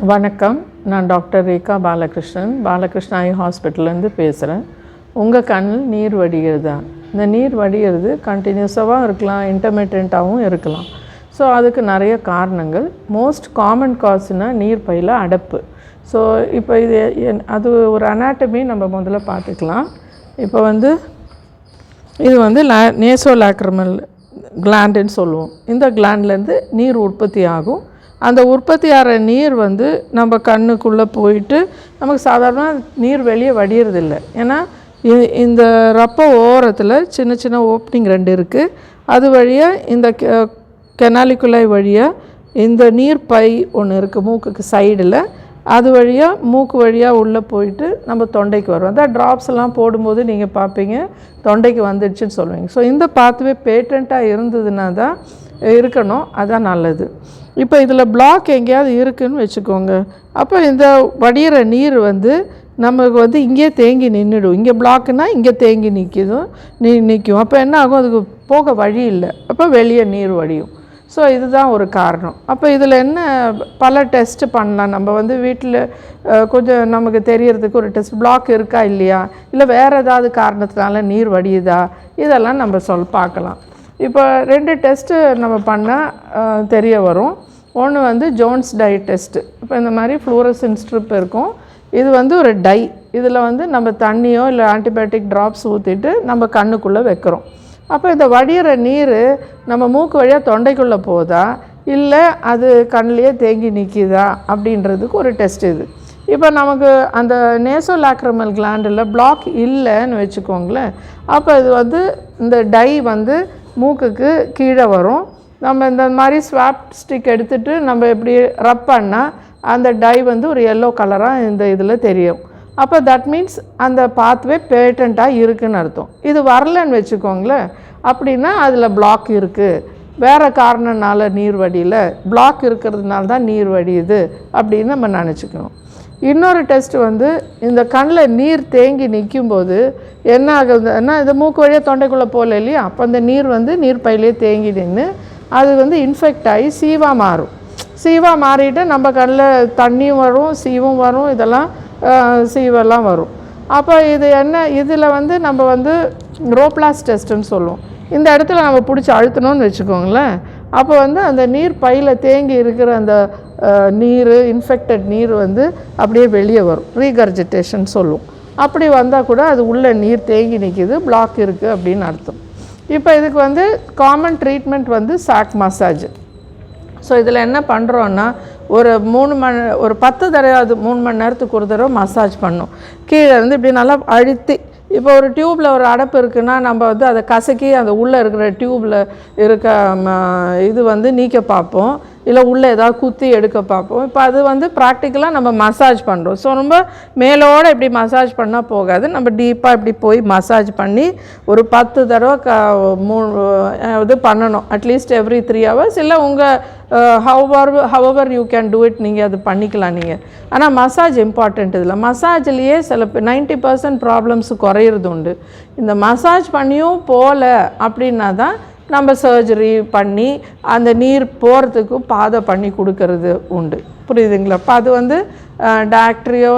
வணக்கம். நான் டாக்டர் ரேகா பாலகிருஷ்ணன், பாலகிருஷ்ணா ஐ ஹாஸ்பிட்டல்லேருந்து பேசுகிறேன். உங்கள் கண்ணில் நீர் வடிகிறதா? இந்த நீர் வடிகிறது கண்டினியூஸாகவும் இருக்கலாம், இன்டர்மிட்டண்ட்டாகவும் இருக்கலாம். ஸோ அதுக்கு நிறைய காரணங்கள். மோஸ்ட் காமன் காசுனால் நீர் பையில் அடைப்பு. ஸோ இப்போ இது அது ஒரு அனாட்டமி நம்ம முதல்ல பார்த்துக்கலாம். இப்போ இது நேசோலாக்ரிமல் கிளாண்டுன்னு சொல்லுவோம். இந்த கிளாண்ட்லேருந்து நீர் உற்பத்தி ஆகும். அந்த உற்பத்தி ஆகிற நீர் நம்ம கண்ணுக்குள்ளே போயிட்டு நமக்கு சாதாரண நீர் வெளியே வடிகிறதில்லை. ஏன்னா இந்த ரப்ப ஓரத்தில் சின்ன சின்ன ஓப்பனிங் 2 இருக்குது. அது வழியாக இந்த கெனாலிக்குலை வழியாக இந்த நீர் பை ஒன்று இருக்குது மூக்குக்கு சைடில். அது வழியாக மூக்கு வழியாக உள்ளே போயிட்டு நம்ம தொண்டைக்கு வரும். அதான் ட்ராப்ஸ் எல்லாம் போடும்போது நீங்கள் பார்ப்பீங்க தொண்டைக்கு வந்துடுச்சுன்னு சொல்லுவீங்க. ஸோ இந்த பாத்வே பேட்டண்ட்டாக இருந்ததுன்னா தான் இருக்கணும், அதுதான் நல்லது. இப்போ இதில் பிளாக் எங்கேயாவது இருக்குதுன்னு வச்சுக்கோங்க. அப்போ இந்த வடிகிற நீர் நமக்கு இங்கே தேங்கி நின்றுடும். இங்கே பிளாக்குனால் இங்கே தேங்கி நிற்கும். அப்போ என்ன ஆகும்? அதுக்கு போக வழி இல்லை. அப்போ வெளியே நீர் வடியும். ஸோ இதுதான் ஒரு காரணம். அப்போ இதில் என்ன பல டெஸ்ட்டு பண்ணலாம். நம்ம வீட்டில் கொஞ்சம் நமக்கு தெரியறதுக்கு ஒரு டெஸ்ட், பிளாக் இருக்கா இல்லையா, இல்லை வேறு ஏதாவது காரணத்தினால நீர் வடியுதா, இதெல்லாம் நம்ம பார்க்கலாம். இப்போ 2 டெஸ்ட்டு நம்ம பண்ணால் தெரிய வரும். ஒன்று ஜோன்ஸ் டை டெஸ்ட்டு. இப்போ இந்த மாதிரி ஃப்ளூரசன்ட் ஸ்ட்ரிப் இருக்கும். இது ஒரு டை. இதில் நம்ம தண்ணியோ இல்லை ஆன்டிபயோட்டிக் ட்ராப்ஸ் ஊற்றிட்டு நம்ம கண்ணுக்குள்ளே வைக்கிறோம். அப்போ இந்த வடிகிற நீர் நம்ம மூக்கு வழியாக தொண்டைக்குள்ளே போதா இல்லை அது கண்ணிலேயே தேங்கி நிற்கிதா அப்படின்றதுக்கு ஒரு டெஸ்ட் இது. இப்போ நமக்கு அந்த நேசோலாக்ரிமல் கிளாண்டில் பிளாக் இல்லைன்னு வச்சுக்கோங்களேன். அப்போ இது இந்த டை மூக்குக்கு கீழே வரும். நம்ம இந்த மாதிரி ஸ்வாப் ஸ்டிக் எடுத்துகிட்டு நம்ம எப்படி ரப் பண்ணால் அந்த டை ஒரு எல்லோ கலராக இந்த இதில் தெரியும். அப்போ தட் மீன்ஸ் அந்த பாத்வே பேட்டண்ட்டாக இருக்குதுன்னு அர்த்தம். இது வரலன்னு வச்சுக்கோங்களேன். அப்படின்னா அதில் பிளாக் இருக்குது, வேறு காரணனால நீர் வடியில், பிளாக் இருக்கிறதுனால தான் நீர் வடியுது அப்படின்னு நம்ம நினச்சிக்கணும். இன்னொரு டெஸ்ட் இந்த கண்ணில் நீர் தேங்கி நிற்கும்போது என்ன ஆகுதுன்னா, இது மூக்கு வழியாக தொண்டைக்குள்ளே போகல இல்லையா, அப்போ அந்த நீர் நீர் பையிலே தேங்கி நின்று அது இன்ஃபெக்ட் ஆகி சீவாக மாறும். சீவாக மாறிட்டு நம்ம கண்ணில் தண்ணியும் வரும், சீவும் வரும், இதெல்லாம் சீவெல்லாம் வரும். அப்போ இது என்ன, இதில் நம்ம ரோப்ளாஸ் டெஸ்ட்டுன்னு சொல்லுவோம். இந்த இடத்துல நம்ம பிடிச்சி அழுத்தணும்னு வச்சுக்கோங்களேன். அப்போ அந்த நீர் பையில் தேங்கி இருக்கிற அந்த நீர், இன்ஃபெக்டட் நீர் அப்படியே வெளியே வரும். ரீகர்ஜிட்டேஷன் சொல்லுவோம். அப்படி வந்தால் கூட அது உள்ளே நீர் தேங்கி நிற்கிது, பிளாக் இருக்குது அப்படின்னு அர்த்தம். இப்போ இதுக்கு காமன் ட்ரீட்மெண்ட் சாக் மசாஜ். ஸோ இதில் என்ன பண்ணுறோன்னா, ஒரு 10 தடவை, அது 3 மணி நேரத்துக்கு ஒரு தடவை மசாஜ் பண்ணும். கீழே இப்படி நல்லா அழுத்தி. இப்போ ஒரு டியூப்பில் ஒரு அடைப்பு இருக்குன்னா நம்ம அதை கசக்கி அந்த உள்ளே இருக்கிற டியூப்பில் இருக்க இது நீக்க பார்ப்போம், இல்லை உள்ளே ஏதாவது குத்தி எடுக்க பார்ப்போம். இப்போ அது ப்ராக்டிக்கலாக நம்ம மசாஜ் பண்ணுறோம். ஸோ ரொம்ப மேலோடு இப்படி மசாஜ் பண்ணால் போகாது. நம்ம டீப்பாக இப்படி போய் மசாஜ் பண்ணி ஒரு 10 தடவை இது பண்ணணும். At least every 3 hours. இல்லை உங்கள் however you can do it, நீங்கள் அது பண்ணிக்கலாம் நீங்கள். ஆனால் மசாஜ் இம்பார்ட்டண்ட். இதில் மசாஜ்லேயே சில 90% ப்ராப்ளம்ஸ் குறையிறது உண்டு. இந்த மசாஜ் பண்ணியும் போகல அப்படின்னா தான் நம்ம சர்ஜரி பண்ணி அந்த நீர் போகிறதுக்கு பாதை பண்ணி கொடுக்கறது உண்டு. புரியுதுங்களா? இப்போ அது டாக்ட்ரியோ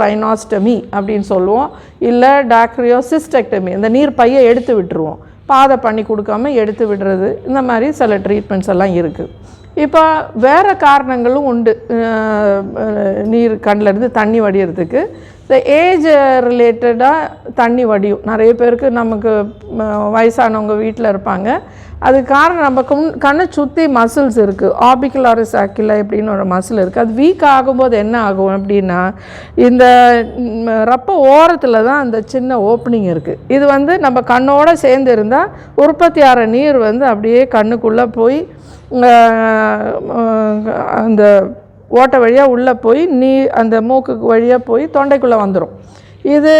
ரைனாஸ்டமி அப்படின்னு சொல்லுவோம். இல்லை டாக்ட்ரியோசிஸ்டெக்டமி, இந்த நீர் பையை எடுத்து விட்டுருவோம், பாதை பண்ணி கொடுக்காம எடுத்து விடுறது. இந்த மாதிரி சில ட்ரீட்மெண்ட்ஸ் எல்லாம் இருக்குது. இப்போ வேறு காரணங்களும் உண்டு நீர் கண்ணிலேருந்து தண்ணி வடிகிறதுக்கு. இந்த ஏஜ் ரிலேட்டடாக தண்ணி வடியும். நிறைய பேருக்கு நமக்கு வயசானவங்க வீட்டில் இருப்பாங்க. அதுக்கு காரணம் நம்ம கண்ணை சுற்றி மசில்ஸ் இருக்குது. ஆபிகுலாரிஸ் ஆக்கிலா அப்படின்னு ஒரு மசில் இருக்குது. அது வீக் ஆகும்போது என்ன ஆகும் அப்படின்னா, இந்த ரப்ப ஓரத்தில் தான் அந்த சின்ன ஓப்பனிங் இருக்குது. இது நம்ம கண்ணோடு சேர்ந்து இருந்தால் உற்பத்தி ஆகிற நீர் அப்படியே கண்ணுக்குள்ளே போய் அந்த ஓட்டை வழியாக உள்ளே போய் அந்த மூக்குக்கு வழியாக போய் தொண்டைக்குள்ளே வந்துடும். இது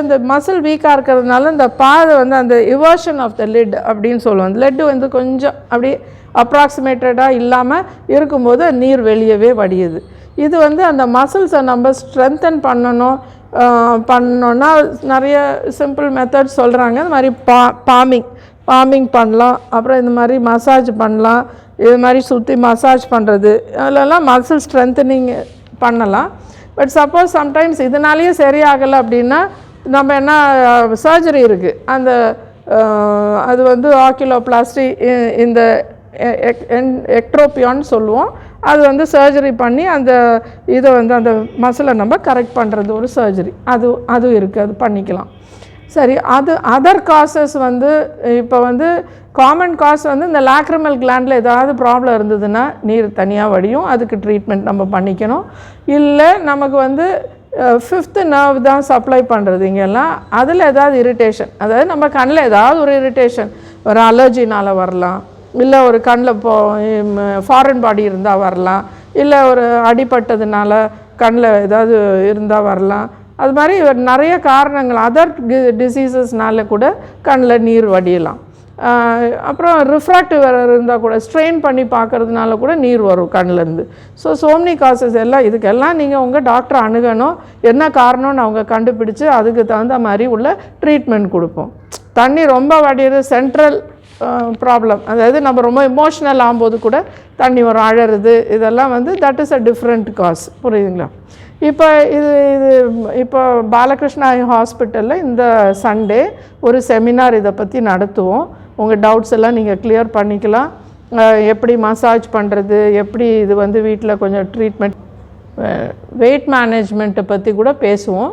இந்த மசில் வீக்காக இருக்கிறதுனால இந்த பாதை அந்த இவர்ஷன் ஆஃப் த லிட் அப்படின்னு சொல்லுவோம். லெட்டு கொஞ்சம் அப்படியே அப்ராக்சிமேட்டடாக இல்லாமல் இருக்கும்போது நீர் வெளியவே வடியுது. இது அந்த மசில்ஸை நம்ம ஸ்ட்ரென்தன் பண்ணோன்னா நிறைய சிம்பிள் மெத்தட் சொல்கிறாங்க. இந்த மாதிரி பாமிங் பண்ணலாம், அப்புறம் இந்த மாதிரி மசாஜ் பண்ணலாம், இது மாதிரி சுற்றி மசாஜ் பண்ணுறது, அதிலெல்லாம் மசில் ஸ்ட்ரென்த்தனிங் பண்ணலாம். பட் சப்போஸ் சம்டைம்ஸ் இதனாலேயே சரியாகலை அப்படின்னா நம்ம என்ன சர்ஜரி இருக்குது, அந்த அது வந்து ஆக்கிலோபிளாஸ்டி, இந்த எக்ட்ரோபியான்னு சொல்லுவோம். அது வந்து சர்ஜரி பண்ணி அந்த இதை வந்து அந்த மசிலை நம்ம கரெக்ட் பண்ணுறது ஒரு சர்ஜரி, அது இருக்குது, அது பண்ணிக்கலாம். சரி, அது அதர் காசஸ் வந்து இப்போ வந்து காமன் காஸ் வந்து இந்த லாக்ரிமல் கிளாண்டில் ஏதாவது ப்ராப்ளம் இருந்ததுன்னா நீர் தனியாக வடியும், அதுக்கு ட்ரீட்மெண்ட் நம்ம பண்ணிக்கணும். இல்லை நமக்கு வந்து 5th நர்வ் தான் சப்ளை பண்ணுறது இங்கெல்லாம், அதில் ஏதாவது இரிட்டேஷன், அதாவது நம்ம கண்ணில் ஏதாவது ஒரு இரிட்டேஷன், ஒரு அலர்ஜினால் வரலாம், இல்லை ஒரு கண்ணில் ஃபாரின் பாடி இருந்தால் வரலாம், இல்லை ஒரு அடிபட்டதுனால கண்ணில் ஏதாவது இருந்தால் வரலாம். அது மாதிரி நிறைய காரணங்கள், அதர் டிசீசஸ்னால கூட கண்ணில் நீர் வடியலாம். அப்புறம் ரிஃப்ராக்டிவ் எரர் இருந்தால் கூட ஸ்ட்ரெயின் பண்ணி பார்க்கறதுனால கூட நீர் வரும் கண்ணிலேருந்து. ஸோ மெனி காசஸ் எல்லாம், இதுக்கெல்லாம் நீங்கள் உங்கள் டாக்டரை அணுகணும். என்ன காரணம்னு அவங்க கண்டுபிடிச்சு அதுக்கு தகுந்த மாதிரி உள்ள ட்ரீட்மெண்ட் கொடுப்போம். தண்ணி ரொம்ப வடிகிறது சென்ட்ரல் ப்ராப்ளம், அதாவது நம்ம ரொம்ப எமோஷ்னல் ஆகும்போது கூட தண்ணி வரும், அழறது, இதெல்லாம் வந்து that is a different cause. புரியுதுங்களா? இப்போ பாலகிருஷ்ணா ஹாஸ்பிட்டலில் இந்த சண்டே ஒரு செமினார் இதை பற்றி நடத்துவோம். உங்கள் டவுட்ஸ் எல்லாம் நீங்கள் கிளியர் பண்ணிக்கலாம். எப்படி மசாஜ் பண்ணுறது, எப்படி இது வந்து வீட்டில் கொஞ்சம் ட்ரீட்மெண்ட், வெயிட் மேனேஜ்மெண்ட்டை பற்றி கூட பேசுவோம்.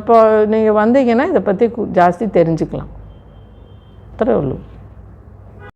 இப்போ நீங்கள் வந்தீங்கன்னா இதை பற்றி ஜாஸ்தி தெரிஞ்சுக்கலாம். திருவள்ளூர்.